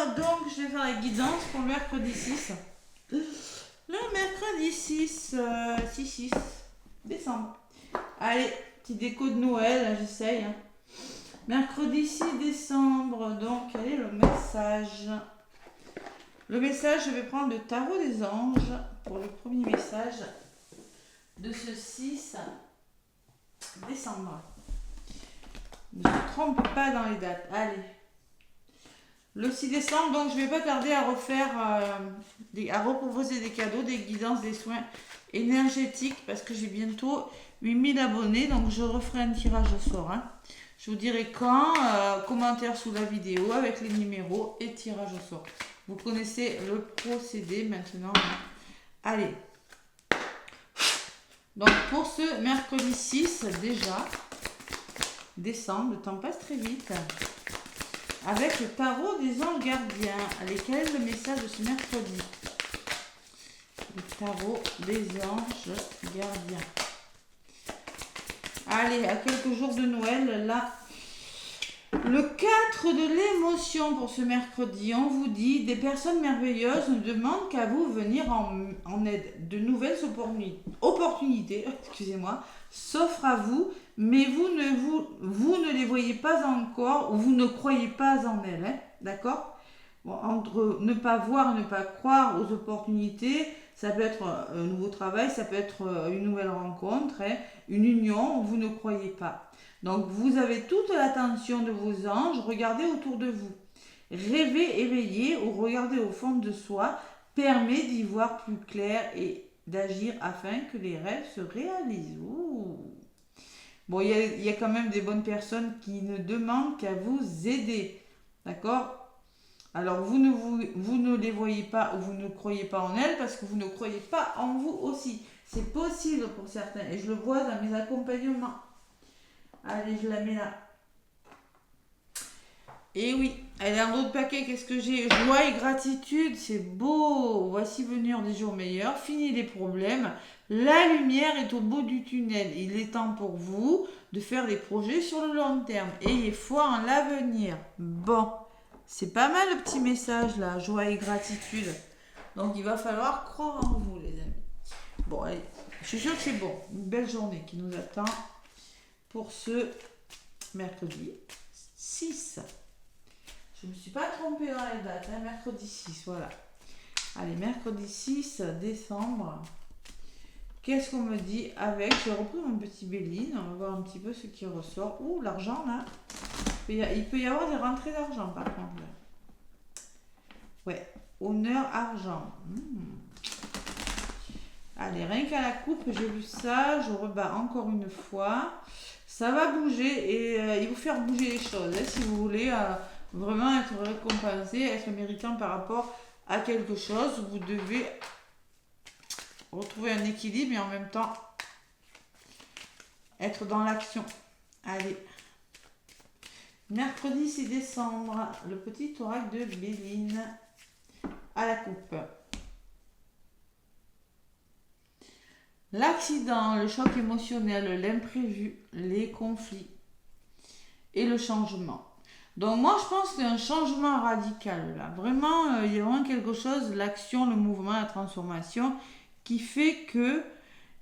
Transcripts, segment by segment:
donc je vais faire la guidance pour le mercredi 6. Le mercredi 6 décembre. Allez, petit déco de Noël, j'essaye. Mercredi 6 décembre, donc quel est le message? Le message, je vais prendre le tarot des anges pour le premier message de ce 6 décembre. Ne se trompe pas dans les dates. Allez. Le 6 décembre, donc je ne vais pas tarder à refaire, à reproposer des cadeaux, des guidances, des soins énergétiques parce que j'ai bientôt 8000 abonnés, donc je referai un tirage au sort. Je vous dirai quand, commentaire sous la vidéo avec les numéros et tirage au sort. Vous connaissez le procédé maintenant. Allez. Donc pour ce mercredi 6 déjà, décembre, le temps passe très vite. Avec le tarot des anges gardiens. Allez, quel est le message de ce mercredi? Le tarot des anges gardiens. Allez, à quelques jours de Noël, là. Le 4 de l'émotion pour ce mercredi. On vous dit, des personnes merveilleuses ne demandent qu'à vous venir en aide. De nouvelles opportunités, excusez-moi, s'offrent à vous, mais vous ne les voyez pas encore ou vous ne croyez pas en elles. D'accord? Bon, entre ne pas voir et ne pas croire aux opportunités, ça peut être un nouveau travail, ça peut être une nouvelle rencontre, une union, vous ne croyez pas. Donc vous avez toute l'attention de vos anges, regardez autour de vous. Rêver éveillé ou regarder au fond de soi permet d'y voir plus clair et d'agir afin que les rêves se réalisent. Ouh. Bon, il y a quand même des bonnes personnes qui ne demandent qu'à vous aider. D'accord? Alors vous ne les voyez pas ou vous ne croyez pas en elles parce que vous ne croyez pas en vous aussi. C'est possible pour certains et je le vois dans mes accompagnements. Allez, je la mets là. Et oui, elle est un autre paquet. Qu'est-ce que j'ai? Joie et gratitude, c'est beau. Voici venir des jours meilleurs. Fini les problèmes. La lumière est au bout du tunnel. Il est temps pour vous de faire des projets sur le long terme. Ayez foi en l'avenir. Bon, c'est pas mal le petit message là. Joie et gratitude. Donc il va falloir croire en vous, les amis. Bon, allez, je suis sûre que c'est bon. Une belle journée qui nous attend pour ce mercredi 6. Je ne me suis pas trompée dans les dates, mercredi 6, voilà. Allez, mercredi 6 décembre. Qu'est-ce qu'on me dit avec? J'ai repris mon petit Béline, on va voir un petit peu ce qui ressort. Ouh, l'argent là. Il peut y avoir des rentrées d'argent par contre. Là. Ouais, honneur argent. Allez, rien qu'à la coupe, j'ai vu ça, je rebats encore une fois. Ça va bouger et il vous faire bouger les choses. Si vous voulez vraiment être récompensé, être méritant par rapport à quelque chose, vous devez retrouver un équilibre et en même temps être dans l'action. Allez. Mercredi 6 décembre, le petit oracle de Béline à la coupe. L'accident, le choc émotionnel, l'imprévu, les conflits et le changement. Donc moi je pense qu'il y a un changement radical là. Vraiment, il y a vraiment quelque chose, l'action, le mouvement, la transformation qui fait que...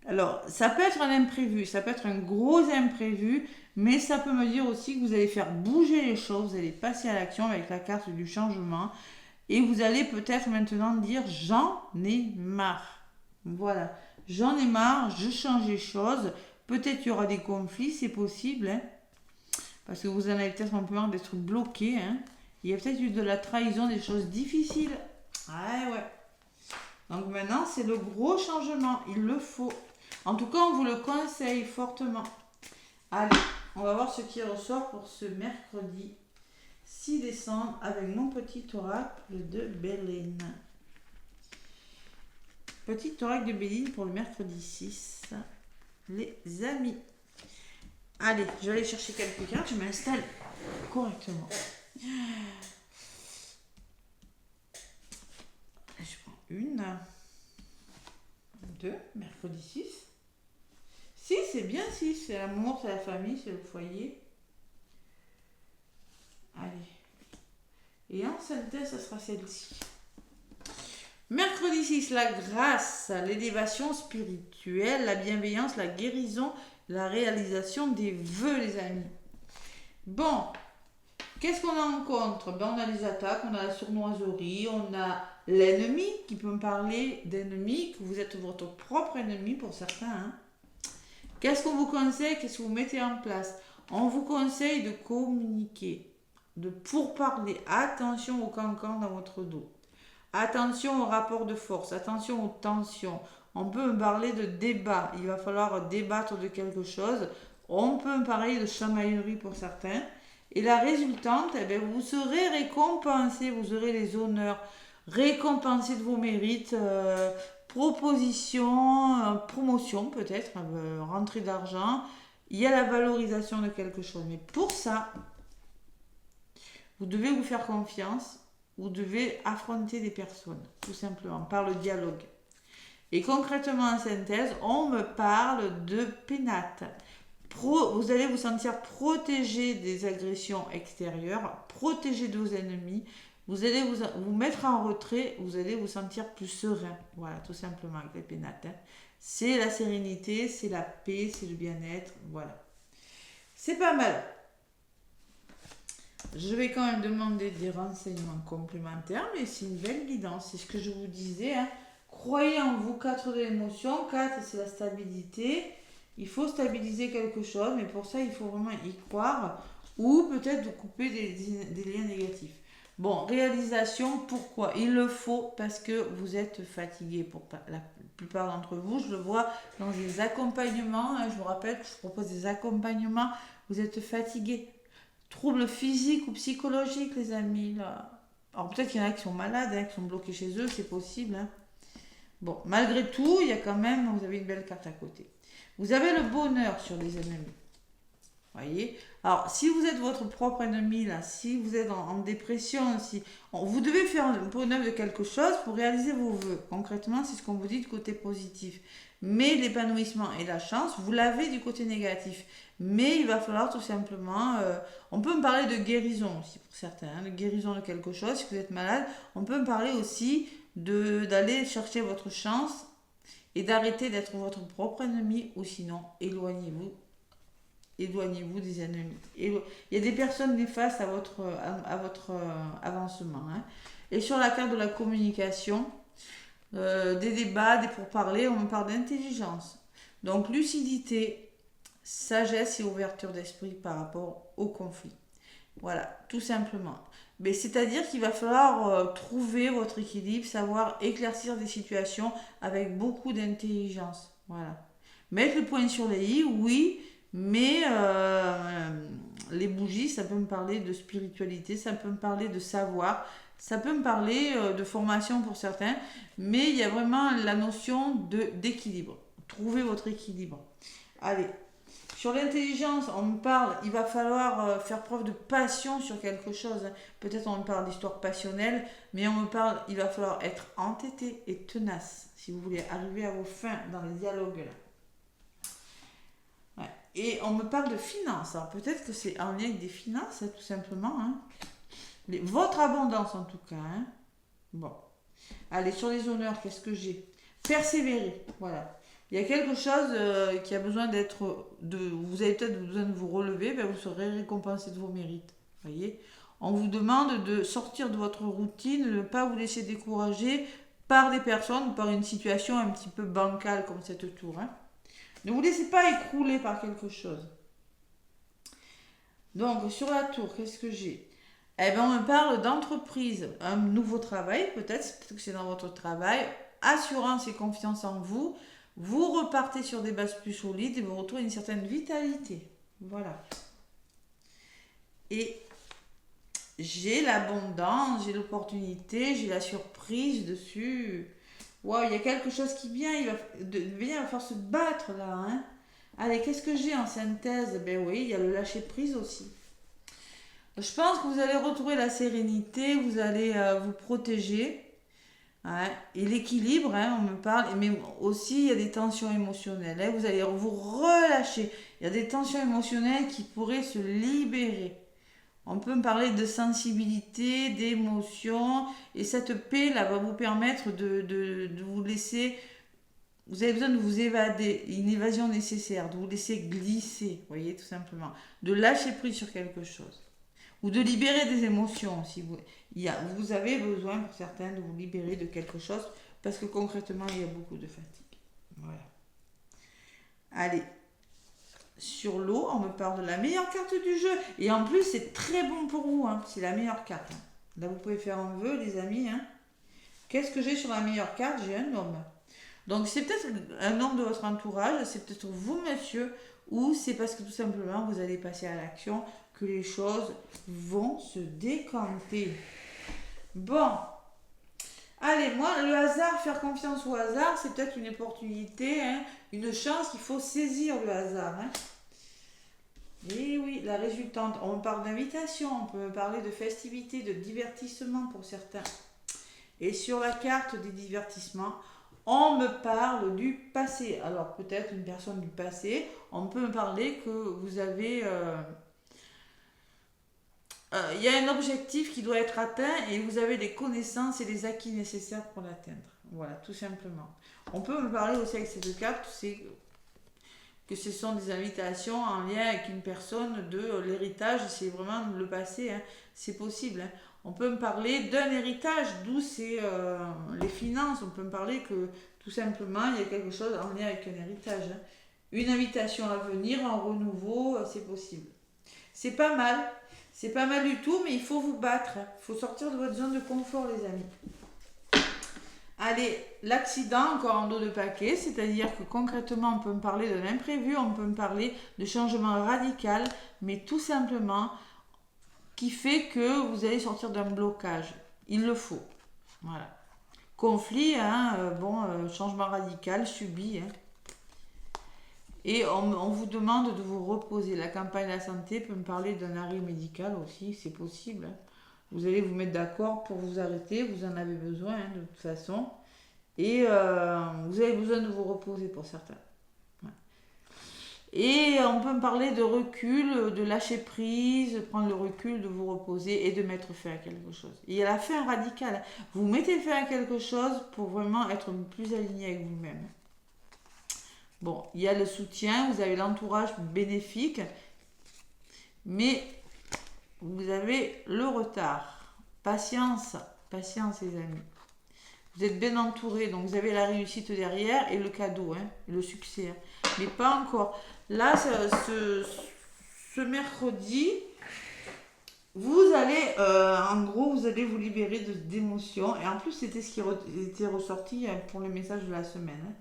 Alors, ça peut être un imprévu, ça peut être un gros imprévu, mais ça peut me dire aussi que vous allez faire bouger les choses, vous allez passer à l'action avec la carte du changement et vous allez peut-être maintenant dire j'en ai marre. Voilà. J'en ai marre, je change les choses. Peut-être qu'il y aura des conflits, c'est possible. Parce que vous en avez peut-être un peu marre d'être bloqué. Il y a peut-être eu de la trahison, des choses difficiles. Ouais. Donc maintenant, c'est le gros changement. Il le faut. En tout cas, on vous le conseille fortement. Allez, on va voir ce qui ressort pour ce mercredi 6 décembre avec mon petit oracle de Béline. Petit oracle de Béline pour le mercredi 6, les amis. Allez, je vais aller chercher quelques cartes, je m'installe correctement. Je prends une, deux, mercredi 6. 6, c'est bien 6, c'est l'amour, c'est la famille, c'est le foyer. Allez. Et en synthèse, ça sera celle-ci. Mercredi 6, la grâce, l'élévation spirituelle, la bienveillance, la guérison, la réalisation des vœux, les amis. Bon, qu'est-ce qu'on rencontre? Ben, on a les attaques, on a la sournoiserie, on a l'ennemi qui peut me parler d'ennemi, que vous êtes votre propre ennemi pour certains. Hein. Qu'est-ce qu'on vous conseille? Qu'est-ce que vous mettez en place? On vous conseille de communiquer, de pourparler. Attention au cancan dans votre dos. Attention au rapport de force. Attention aux tensions. On peut me parler de débat. Il va falloir débattre de quelque chose. On peut me parler de chamaillerie pour certains. Et la résultante, eh bien, vous serez récompensé. Vous aurez les honneurs. Récompensé de vos mérites. Proposition, promotion peut-être. Rentrée d'argent. Il y a la valorisation de quelque chose. Mais pour ça, vous devez vous faire confiance. Vous devez affronter des personnes, tout simplement, par le dialogue. Et concrètement, en synthèse, on me parle de pénate. Vous allez vous sentir protégé des agressions extérieures, protégé de vos ennemis. Vous allez vous mettre en retrait, vous allez vous sentir plus serein. Voilà, tout simplement, avec les pénates. Hein. C'est la sérénité, c'est la paix, c'est le bien-être. Voilà. C'est pas mal. Je vais quand même demander des renseignements complémentaires, mais c'est une belle guidance. C'est ce que je vous disais. Hein. Croyez en vous, 4 de l'émotion. 4, c'est la stabilité. Il faut stabiliser quelque chose, mais pour ça, il faut vraiment y croire. Ou peut-être de couper des liens négatifs. Bon, réalisation, pourquoi? Il le faut parce que vous êtes fatigué. Pour la plupart d'entre vous, je le vois dans des accompagnements. Hein. Je vous rappelle que je propose des accompagnements. Vous êtes fatigué. Troubles physiques ou psychologiques, les amis. Là. Alors peut-être qu'il y en a qui sont malades, hein, qui sont bloqués chez eux, c'est possible. Hein. Bon, malgré tout, il y a quand même, vous avez une belle carte à côté. Vous avez le bonheur sur les ennemis. Voyez. Alors, si vous êtes votre propre ennemi, là, si vous êtes en dépression, vous devez faire le bonheur de quelque chose pour réaliser vos vœux. Concrètement, c'est ce qu'on vous dit du côté positif. Mais l'épanouissement et la chance, vous l'avez du côté négatif. Mais il va falloir tout simplement... on peut me parler de guérison aussi pour certains, hein, de guérison de quelque chose. Si vous êtes malade, on peut me parler aussi d'aller chercher votre chance et d'arrêter d'être votre propre ennemi ou sinon éloignez-vous des ennemis. Il y a des personnes néfastes à votre avancement. Hein. Et sur la carte de la communication, des débats, des pourparlers, on me parle d'intelligence. Donc lucidité, sagesse et ouverture d'esprit par rapport au conflit. Voilà, tout simplement. Mais c'est-à-dire qu'il va falloir trouver votre équilibre, savoir éclaircir des situations avec beaucoup d'intelligence. Voilà. Mettre le point sur les i, oui, mais les bougies, ça peut me parler de spiritualité, ça peut me parler de savoir, ça peut me parler de formation pour certains, mais il y a vraiment la notion d'équilibre. Trouvez votre équilibre. Allez. Sur l'intelligence, on me parle, il va falloir faire preuve de passion sur quelque chose. Peut-être on me parle d'histoire passionnelle, mais on me parle, il va falloir être entêté et tenace si vous voulez arriver à vos fins dans les dialogues là. Ouais. Et on me parle de finances. Alors peut-être que c'est en lien avec des finances, tout simplement. Hein. Votre abondance en tout cas. Hein. Bon. Allez, sur les honneurs, qu'est-ce que j'ai? Persévérer, voilà. Il y a quelque chose qui a besoin vous avez peut-être besoin de vous relever, ben vous serez récompensé de vos mérites. Voyez, on vous demande de sortir de votre routine, de ne pas vous laisser décourager par des personnes ou par une situation un petit peu bancale comme cette tour. Hein. Ne vous laissez pas écrouler par quelque chose. Donc, sur la tour, qu'est-ce que j'ai? Eh bien, on me parle d'entreprise, un nouveau travail, peut-être que c'est dans votre travail, assurance et confiance en vous. Vous repartez sur des bases plus solides et vous retrouvez une certaine vitalité. Voilà. Et j'ai l'abondance, j'ai l'opportunité, j'ai la surprise dessus. Waouh, il y a quelque chose qui vient, il va falloir se battre là. Hein. Allez, qu'est-ce que j'ai en synthèse? Ben oui, il y a le lâcher prise aussi. Je pense que vous allez retrouver la sérénité, vous allez vous protéger. Ouais. Et l'équilibre, hein, on me parle, mais aussi il y a des tensions émotionnelles. Hein, vous allez vous relâcher. Il y a des tensions émotionnelles qui pourraient se libérer. On peut me parler de sensibilité, d'émotion. Et cette paix là va vous permettre de vous laisser. Vous avez besoin de vous évader, une évasion nécessaire, de vous laisser glisser, vous voyez, tout simplement. De lâcher prise sur quelque chose. Ou de libérer des émotions. Si vous avez besoin, pour certains, de vous libérer de quelque chose, parce que concrètement, il y a beaucoup de fatigue. Voilà. Allez. Sur l'eau, on me parle de la meilleure carte du jeu. Et en plus, c'est très bon pour vous. Hein. C'est la meilleure carte. Là, vous pouvez faire un vœu, les amis. Hein. Qu'est-ce que j'ai sur la meilleure carte? J'ai un homme. Donc, c'est peut-être un homme de votre entourage. C'est peut-être vous, monsieur. Ou c'est parce que tout simplement, vous allez passer à l'action que les choses vont se décanter. Bon. Allez, moi, le hasard, faire confiance au hasard, c'est peut-être une opportunité, hein, une chance qu'il faut saisir le hasard. Hein. Et oui, la résultante, on parle d'invitation, on peut parler de festivité, de divertissement pour certains. Et sur la carte des divertissements, on me parle du passé. Alors peut-être une personne du passé, on peut me parler que vous avez... il y a un objectif qui doit être atteint et vous avez les connaissances et les acquis nécessaires pour l'atteindre. Voilà, tout simplement. On peut me parler aussi avec ces deux cartes, c'est que ce sont des invitations en lien avec une personne de l'héritage, c'est vraiment le passé, hein, c'est possible. Hein. On peut me parler d'un héritage, d'où c'est les finances. On peut me parler que tout simplement il y a quelque chose en lien avec un héritage. Hein. Une invitation à venir, un renouveau, c'est possible. C'est pas mal. C'est pas mal du tout, mais il faut vous battre. Il faut sortir de votre zone de confort, les amis. Allez, l'accident, encore en dos de paquet, c'est-à-dire que concrètement, on peut me parler d'un imprévu, on peut me parler de changement radical, mais tout simplement qui fait que vous allez sortir d'un blocage. Il le faut. Voilà. Conflit, hein, changement radical subi. Hein. Et on vous demande de vous reposer. La campagne de la santé peut me parler d'un arrêt médical aussi, c'est possible. Hein. Vous allez vous mettre d'accord pour vous arrêter, vous en avez besoin hein, de toute façon. Et vous avez besoin de vous reposer pour certains. Ouais. Et on peut me parler de recul, de lâcher prise, de prendre le recul, de vous reposer et de mettre fin à quelque chose. Et il y a la fin radicale. Vous mettez fin à quelque chose pour vraiment être plus aligné avec vous-même. Bon, il y a le soutien, vous avez l'entourage bénéfique, mais vous avez le retard. Patience, patience les amis. Vous êtes bien entouré, donc vous avez la réussite derrière et le cadeau, hein, le succès. Hein. Mais pas encore. Là, ce mercredi, vous allez, en gros, vous allez vous libérer d'émotions. Et en plus, c'était ce qui était ressorti pour le message de la semaine. Hein.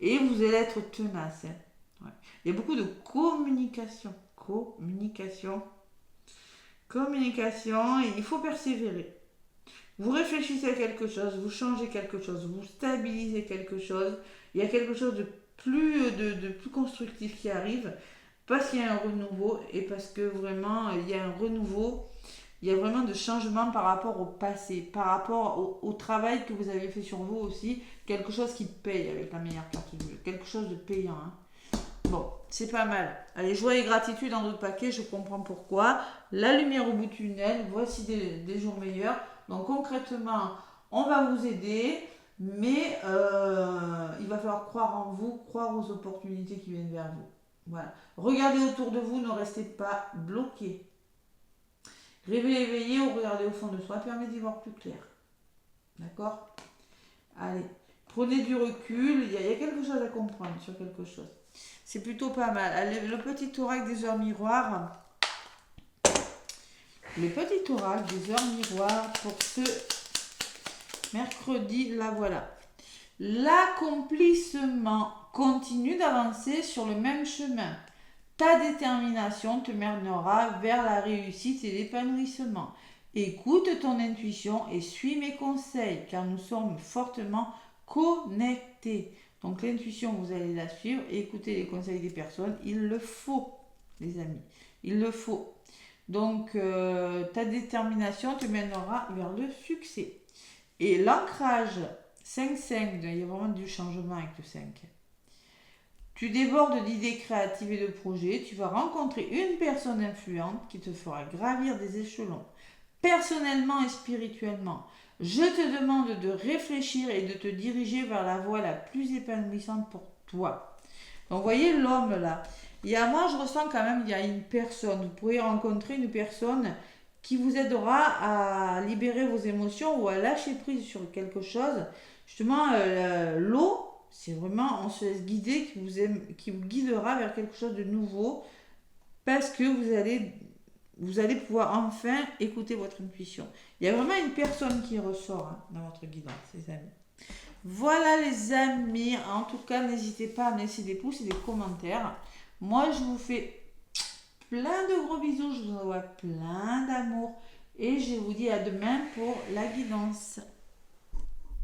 Et vous allez être tenace. Hein. Ouais. Il y a beaucoup de communication. Communication, et il faut persévérer. Vous réfléchissez à quelque chose, vous changez quelque chose, vous stabilisez quelque chose. Il y a quelque chose de plus constructif qui arrive parce qu'il y a un renouveau et parce que vraiment il y a un renouveau. Il y a vraiment de changements par rapport au passé, par rapport au travail que vous avez fait sur vous aussi. Quelque chose qui paye avec la meilleure carte du jeu. Quelque chose de payant. Hein. Bon, c'est pas mal. Allez, joie et gratitude dans d'autres paquets, je comprends pourquoi. La lumière au bout du tunnel, voici des jours meilleurs. Donc concrètement, on va vous aider, mais il va falloir croire en vous, croire aux opportunités qui viennent vers vous. Voilà. Regardez autour de vous, ne restez pas bloqués. Rêver éveillé ou regarder au fond de soi permet d'y voir plus clair. D'accord? Allez, prenez du recul, il y a quelque chose à comprendre sur quelque chose. C'est plutôt pas mal. Allez, le petit oracle des heures miroirs. Le petit oracle des heures miroirs pour ce mercredi, là voilà. L'accomplissement continue d'avancer sur le même chemin. Ta détermination te mènera vers la réussite et l'épanouissement. Écoute ton intuition et suis mes conseils, car nous sommes fortement connectés. Donc l'intuition, vous allez la suivre et écouter les conseils des personnes. Il le faut, les amis. Il le faut. Donc ta détermination te mènera vers le succès. Et l'ancrage 5-5, il y a vraiment du changement avec le 5. Tu débordes d'idées créatives et de projets. Tu vas rencontrer une personne influente qui te fera gravir des échelons, personnellement et spirituellement. Je te demande de réfléchir et de te diriger vers la voie la plus épanouissante pour toi. Donc, vous voyez l'homme là. Moi, je ressens quand même, il y a une personne. Vous pourriez rencontrer une personne qui vous aidera à libérer vos émotions ou à lâcher prise sur quelque chose. Justement, l'eau, c'est vraiment, on se laisse guider, qui vous guidera vers quelque chose de nouveau parce que vous allez pouvoir enfin écouter votre intuition. Il y a vraiment une personne qui ressort dans votre guidance, les amis. Voilà les amis, en tout cas n'hésitez pas à me laisser des pouces et des commentaires. Moi je vous fais plein de gros bisous, je vous envoie plein d'amour et je vous dis à demain pour la guidance.